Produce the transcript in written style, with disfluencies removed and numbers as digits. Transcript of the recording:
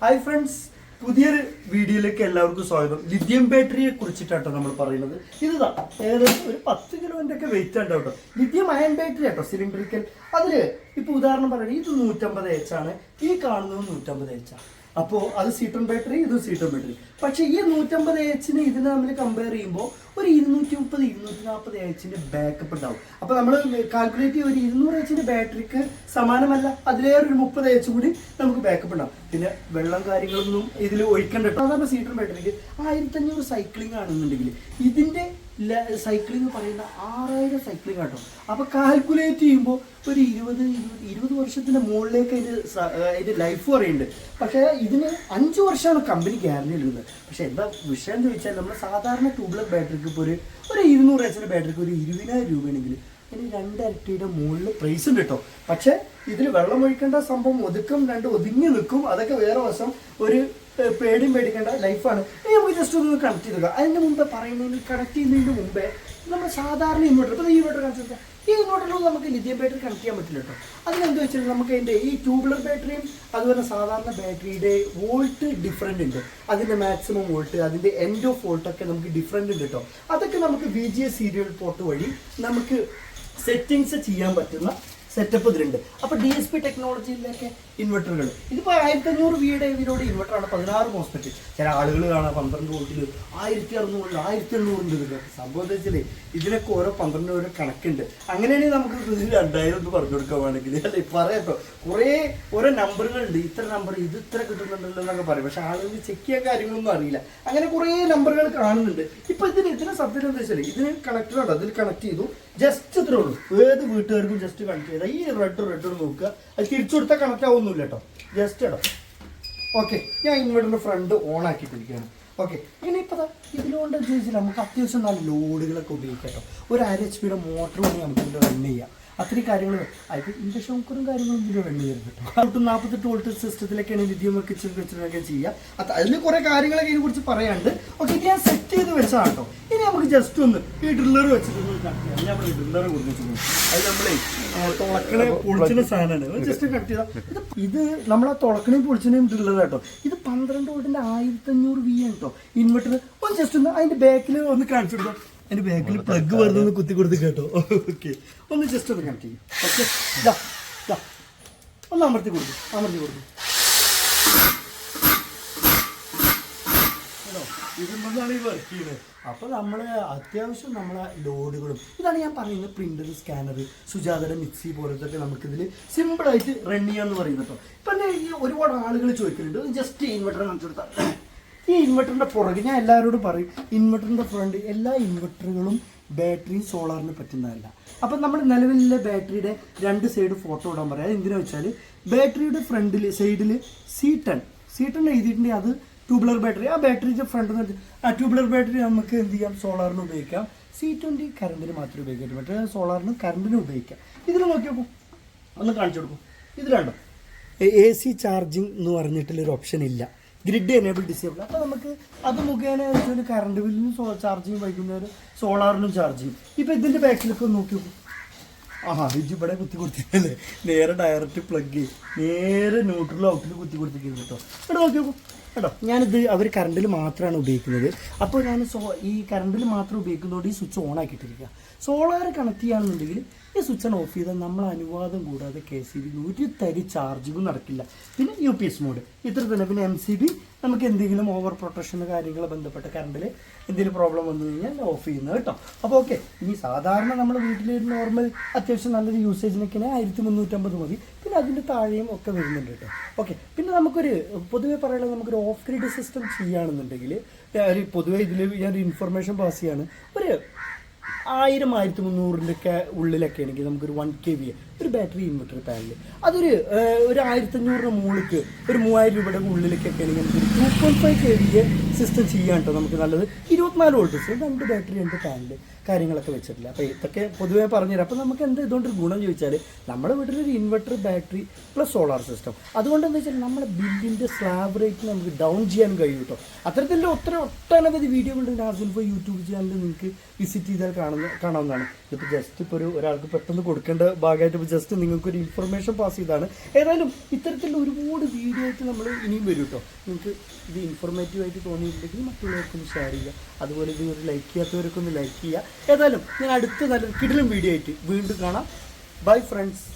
Hi friends, പുതിയൊരു വീഡിയോയിലേക്ക് എല്ലാവർക്കും സ്വാഗതം. ലിഥിയം ബാറ്ററിയെ കുറിച്ചിട്ടാട്ടോ നമ്മൾ പറയുന്നത്. ഇതാ ഏകദേശം ഒരു 10 കിലോന്റെ ഒക്കെ വെയിറ്റ് ഉണ്ട് കേട്ടോ. ലിഥിയം അയൺ ബാറ്ററി ആട്ടോ, സിലിണ്ടറിക്കൽ. അതില് ഇപ്പൊ ഉദാഹരണം പറയുന്നത് ഇത് 150H ആണ്, ഈ കാണുന്നത് 150H ആണ്. അപ്പോൾ അത് സീട്രൺ ബാറ്ററി, ഇത് സീട്രൺ ബാറ്ററി. പക്ഷേ ഈ 150H ഇതിനെ നമ്മൾ കമ്പയർ ചെയ്യുമ്പോൾ ഒരു 230-240H ബാക്കപ്പ് ഉണ്ടാവും. അപ്പോൾ നമ്മൾ കാൽക്കുലേറ്റ് ചെയ്യുക, ഒരു 200H ബാറ്ററിക്ക് സമാനമല്ല, അതിലേറെ ഒരു 30H കൂടി നമുക്ക് ബാക്കപ്പ് ഉണ്ടാവും. പിന്നെ വെള്ളം കാര്യങ്ങളൊന്നും ഇതിൽ ഒഴിക്കണ്ട കേട്ടോ. സാധാരണ സീട്രൺ ബാറ്ററിക്ക് 1500 സൈക്ലിംഗ് ആണെന്നുണ്ടെങ്കിൽ ഇതിൻ്റെ സൈക്ലിംഗ് പറയുന്ന 6000 സൈക്ലിംഗ് ആട്ടോ. അപ്പോൾ കാൽക്കുലേറ്റ് ചെയ്യുമ്പോൾ ഒരു 20 വർഷത്തിൻ്റെ മുകളിലേക്ക് അതിൻ്റെ ലൈഫ് പറയുന്നുണ്ട്. പക്ഷേ ഇതിന് 5 വർഷമാണ് കമ്പനി ഗ്യാരണ്ടി നൽകുന്നത്. പക്ഷേ എന്താ വിഷയം ചോദിച്ചാൽ, നമ്മൾ സാധാരണ ട്യൂബ്ലർ ബാറ്ററിക്ക് ഇപ്പോൾ ഒരു 200H ബാറ്ററിക്ക് ഒരു 20,000 രൂപയാണെങ്കിൽ ഇനി 2 ഇരട്ടിയുടെ മുകളിൽ പ്രൈസ് ഉണ്ട് കേട്ടോ. പക്ഷേ ഇതിൽ വെള്ളം ഒഴിക്കേണ്ട സംഭവം ഒതുങ്ങി നിൽക്കും. അതൊക്കെ വേറെ വശം. ഒരു പേടിയും പേടിക്കേണ്ട ലൈഫാണ്. ഇനി നമുക്ക് ജസ്റ്റ് ഒന്ന് കണക്ട് ചെയ്തുക. അതിൻ്റെ മുമ്പേ പറയുന്നതിന് കണക്ട് ചെയ്യുന്നതിന് മുമ്പേ നമ്മൾ സാധാരണ ഇൻവെർട്ടർ, ഇപ്പോൾ ഈ ഇൻവെർട്ടർ കണക്ട് ചെയ്താൽ ഈ ഇൻവെർട്ടറിലും നമുക്ക് ലിഥിയം ബാറ്ററി കണക്ട് ചെയ്യാൻ പറ്റില്ല കേട്ടോ. അതിനെന്താ വെച്ചാൽ നമുക്ക് അതിൻ്റെ ഈ ട്യൂബ്ലർ ബാറ്ററിയും അതുപോലെ സാധാരണ ബാറ്ററിയുടെ വോൾട്ട് ഡിഫറൻറ്റ് ഉണ്ട്. അതിൻ്റെ മാക്സിമം വോൾട്ട്, അതിൻ്റെ എൻഡ് ഓഫ് വോൾട്ടൊക്കെ നമുക്ക് ഡിഫറൻറ്റ് ഉണ്ട് കേട്ടോ. അതൊക്കെ നമുക്ക് VGA സീരിയൽ പോർട്ട് വഴി നമുക്ക് സെറ്റിങ്സ് ചെയ്യാൻ പറ്റുന്ന സെറ്റപ്പ് ഇതിലുണ്ട്. അപ്പോൾ DSP ടെക്നോളജിയിലൊക്കെ ഇൻവെർട്ടറുകൾ, ഇതിപ്പോൾ 1500 വീടെ ഇതിലൂടെ ഇൻവെർട്ടറാണ്, 16 മോസ്ഫെറ്റ്. ചില ആളുകൾ കാണാം 12 വോൾട്ടിൽ 1600 1800 ഉണ്ട്. ഇതിൽ സംഭവം എന്താ വെച്ചാൽ ഇതിനൊക്കെ ഓരോ 12 ഓരോ കണക്കുണ്ട്. അങ്ങനെയാണെങ്കിൽ നമുക്ക് 2000 ഒന്ന് പറഞ്ഞു കൊടുക്കാൻ വേണമെങ്കിൽ അല്ലേ പറയാട്ടോ. കുറേ ഓരോ നമ്പറുകളുണ്ട്. ഇത്ര നമ്പർ ഇത് ഇത്ര കിട്ടുന്നുണ്ടല്ലോ എന്നൊക്കെ പറയും. പക്ഷേ ആളുകൾ ചെക്ക് ചെയ്യാൻ കാര്യങ്ങളൊന്നും അറിയില്ല. അങ്ങനെ കുറേ നമ്പറുകൾ കാണുന്നുണ്ട്. ഇപ്പോൾ ഇതിനെ സത്യം എന്താ വെച്ചാൽ ഇതിന് കണക്ടറുണ്ട്, അതിൽ കണക്ട് ചെയ്തു, ജസ്റ്റ് ഇത്രേ ഉള്ളൂ. ഏത് വീട്ടുകാർക്കും ജസ്റ്റ് കണക്ട് ചെയ്താൽ ഈ റെഡ് നോക്കുക, അത് തിരിച്ചു കൊടുത്താൽ കണക്ട് ആവുന്നില്ല കേട്ടോ. ജസ്റ്റ് കേട്ടോ. ഓക്കെ, ഞാൻ ഇൻവെർട്ടറിൻ്റെ ഫ്രണ്ട് ഓൺ ആക്കിയിട്ടിരിക്കുകയാണ്. ഓക്കെ, ഇനിയിപ്പോൾ ഇതിലുകൊണ്ട് ചോദിച്ചാൽ നമുക്ക് അത്യാവശ്യം നല്ല ലോഡുകളൊക്കെ ഉപയോഗിക്കാം കേട്ടോ. ഒരു 1/2 HP മോട്ടർ വേണമെങ്കിൽ നമുക്ക് ഇതിൽ റൺ ചെയ്യാം. അത്രയും കാര്യങ്ങൾ അതിപ്പോൾ ഇൻഡക്ഷൻ കുക്കറും കാര്യങ്ങളും ഇതിൽ റൺ ചെയ്ത് കേട്ടോ. 48 വോൾട്ട് സിസ്റ്റത്തിലൊക്കെയാണ് ലിഥിയം വെച്ചിട്ടൊക്കെ ചെയ്യുക. അതിൽ കുറേ കാര്യങ്ങളൊക്കെ ഇതിനെ കുറിച്ച് പറയാനുണ്ട്. ഓക്കെ, ഇത് ഞാൻ സെറ്റ് ചെയ്ത് വെച്ചതാണ് കേട്ടോ. ഇനി നമുക്ക് ജസ്റ്റ് ഒന്ന് ഈ ഡ്രില്ലർ വെച്ചിട്ട് നമ്മൾ ഡ്രില്ലർ കൊടുത്തിട്ടുണ്ട്. അത് നമ്മളെ തുളക്കണ പൊളിച്ചിന സാധനമാണ്. ജസ്റ്റ് കട്ട് ചെയ്താൽ ഇത് നമ്മളെ തുളക്കണയും പൊളിച്ചിനെയും ഡ്രില്ലർ കേട്ടോ. ഇത് 12 വോൾട്ടിൻ്റെ 1500 V ആണ് കേട്ടോ ഇൻവെർട്ടർ. ഒന്ന് ജസ്റ്റ് ഒന്ന് അതിൻ്റെ ബാക്കിൽ ഒന്ന് കാണിച്ചു കൊടുക്കാം. അതിൻ്റെ ബാക്കിൽ പ്ലഗ് വെറുതെ ഒന്ന് കുത്തി കൊടുത്ത് കേട്ടോ. ഓക്കെ, ഒന്ന് ജസ്റ്റ് ഒന്ന് കണക്ട് ചെയ്യും. ഓക്കെ, ഒന്ന് അമർത്തി കൊടുക്കും. കേട്ടോ, ഇതുകൊണ്ടാണ് ഈ വർക്ക് ചെയ്യുന്നത്. അപ്പോൾ നമ്മൾ അത്യാവശ്യം നമ്മളെ ലോഡുകളും ഇതാണ് ഞാൻ പറയുന്നത്. പ്രിൻ്റർ, സ്കാനർ, സുജാതയുടെ മിക്സി പോലത്തൊക്കെ നമുക്കിതിൽ സിമ്പിളായിട്ട് റൺ ചെയ്യാമെന്ന് പറയുന്നത് കേട്ടോ. ഇപ്പം ഈ ഒരുപാട് ആളുകൾ ചോദിക്കുന്നുണ്ട് ജസ്റ്റ് ഇൻവെർട്ടർ കാണിച്ചു കൊടുത്താൽ. ഈ ഇൻവെർട്ടറിൻ്റെ പുറകെ ഞാൻ എല്ലാവരോടും പറയും, ഇൻവെർട്ടറിൻ്റെ ഫ്രണ്ട് എല്ലാ ഇൻവെർട്ടറുകളും ബാറ്ററി സോളാറിന് പറ്റുന്നതല്ല. അപ്പം നമ്മൾ നിലവിലെ ബാറ്ററിയുടെ 2 സൈഡ് ഫോട്ടോ ഇടാൻ പറയാം. അത് എന്തിനാ വെച്ചാൽ ബാറ്ററിയുടെ ഫ്രണ്ടിൽ സൈഡിൽ C10 എഴുതിയിട്ടുണ്ടെങ്കിൽ അത് ട്യൂബ്ലർ ബാറ്ററി. ആ ബാറ്ററിയുടെ ഫ്രണ്ട് എന്ന് വെച്ചാൽ ആ ട്യൂബ്ലർ ബാറ്ററി നമുക്ക് എന്ത് ചെയ്യാം, സോളാറിന് ഉപയോഗിക്കാം. C20 കറണ്ടിന് മാത്രമേ ഉപയോഗിക്കാൻ പറ്റൂ, സോളാറിന് കറണ്ടിന് ഉപയോഗിക്കാം. ഇതിൽ നോക്കി നോക്കും, ഒന്ന് കാണിച്ചു കൊടുക്കും. ഇതിലുണ്ടോ AC ചാർജിങ് എന്ന് പറഞ്ഞിട്ടുള്ളൊരു ഓപ്ഷൻ ഇല്ല. Grid enable disable. അപ്പോൾ നമുക്ക് അത് മുഖേന വെച്ചാൽ കറണ്ട് ബില്ലിനും ചാർജ് ചെയ്യും, വൈകുന്നേരം സോളാറിനും ചാർജ് ചെയ്യും. ഇപ്പോൾ ഇതിൻ്റെ ബാക്കിലൊക്കെ നോക്കി നോക്കും. ഇത് ഇവിടെ കുത്തി കൊടുത്തിട്ടല്ലേ, നേരെ ഡയറക്റ്റ് പ്ലഗ് നേരെ ന്യൂട്രൽ ഔട്ടിൽ കുത്തി കൊടുത്തിരിക്കുന്നത് കേട്ടോ. ഇവിടെ നോക്കി നോക്കും കേട്ടോ. ഞാനിത് അവർ കറണ്ടിൽ മാത്രമാണ് ഉപയോഗിക്കുന്നത്. അപ്പോൾ ഞാൻ ഈ കറണ്ടിൽ മാത്രം ഉപയോഗിക്കുന്നതുകൊണ്ട് ഈ സ്വിച്ച് ഓൺ ആക്കിയിട്ടിരിക്കുക. സോളാർ കണക്ട് ചെയ്യുകയാണെന്നുണ്ടെങ്കിൽ ഈ സ്വിച്ച് ഓഫ് ചെയ്താൽ നമ്മൾ അനുവാദം കൂടാതെ KCB ഒരു തരി ചാർജിങ്ങും നടക്കില്ല. പിന്നെ UPS മോഡ് ഇത്ര തന്നെ. പിന്നെ MCB നമുക്ക് എന്തെങ്കിലും ഓവർ പ്രൊട്ടക്ഷന് കാര്യങ്ങൾ ബന്ധപ്പെട്ട കറണ്ടിൽ എന്തെങ്കിലും പ്രോബ്ലം വന്നു കഴിഞ്ഞാൽ ഓഫ് ചെയ്യുന്നത് കേട്ടോ. അപ്പോൾ ഓക്കെ, ഇനി സാധാരണ നമ്മുടെ വീട്ടിലൊരു നോർമൽ അത്യാവശ്യം നല്ലൊരു യൂസേജിനൊക്കെ 1350 മതി. പിന്നെ അതിൻ്റെ താഴെയും ഒക്കെ വരുന്നുണ്ട് കേട്ടോ. ഓക്കെ, പിന്നെ നമുക്കൊരു പൊതുവെ പറയുന്നത് നമുക്കൊരു ഓഫ് ഗ്രിഡ് സിസ്റ്റം ചെയ്യുകയാണെന്നുണ്ടെങ്കിൽ പൊതുവെ ഇതിൽ ഞാനൊരു ഇൻഫർമേഷൻ പാസ് ചെയ്യാണ്. ഒരു 1000-1300 ഒക്കെ ഉള്ളിലൊക്കെ ആണെങ്കിൽ നമുക്കൊരു 1 kV ഒരു ബാറ്ററി ഇൻവെർട്ടർ പാനൽ അതൊരു 1500 മുകളിലേക്ക് ഒരു 3000 രൂപയുടെ ഉള്ളിലേക്കൊക്കെ ആണെങ്കിൽ നമുക്കൊരു 2.5 kV സിസ്റ്റം ചെയ്യാൻ കേട്ടോ നമുക്ക് നല്ലത്. 24 വോൾട്ട് 2 ബാറ്ററി 2 പാനൽ കാര്യങ്ങളൊക്കെ വെച്ചിട്ടില്ല. അപ്പോൾ ഇതൊക്കെ പൊതുവേ പറഞ്ഞുതരാം. അപ്പോൾ നമുക്ക് എന്താ ഇതുകൊണ്ടൊരു ഗുണം ചോദിച്ചാൽ നമ്മുടെ വീട്ടിലൊരു inverter, battery plus solar system. അതുകൊണ്ട് എന്താ വെച്ചാൽ നമ്മുടെ ബില്ലിൻ്റെ സ്ലാബ് റേറ്റ് നമുക്ക് ഡൗൺ ചെയ്യാൻ കഴിയും കേട്ടോ. അത്തരത്തിലുള്ള ഒട്ടനവധി വീഡിയോകളുണ്ട് നാസിൽ ഫോർ യൂട്യൂബ് ചാനൽ നിങ്ങൾക്ക് വിസിറ്റ് ചെയ്താൽ കാണാവുന്നതാണ്. ഇതിപ്പോൾ ജസ്റ്റ് ഇപ്പോൾ ഒരാൾക്ക് പെട്ടെന്ന് കൊടുക്കേണ്ട ഭാഗമായിട്ട് ഇപ്പോൾ ജസ്റ്റ് നിങ്ങൾക്കൊരു ഇൻഫർമേഷൻ പാസ് ചെയ്താണ്. ഏതായാലും ഇത്തരത്തിലുള്ള ഒരുപാട് വീഡിയോ ആയിട്ട് നമ്മൾ ഇനിയും വരും കേട്ടോ. നിങ്ങൾക്ക് ഇത് ഇൻഫോർമേറ്റീവായിട്ട് തോന്നിയിട്ടുണ്ടെങ്കിൽ മറ്റുള്ളവർക്കൊന്ന് ഷെയർ ചെയ്യുക. അതുപോലെ ഇത് ഒരു ലൈക്ക് ചെയ്യാത്തവർക്കൊന്ന് ലൈക്ക് ചെയ്യുക. ഏതായാലും ഞാൻ അടുത്ത നല്ല കിടിലം വീഡിയോ ആയിട്ട് വീണ്ടും കാണാം. Bye friends.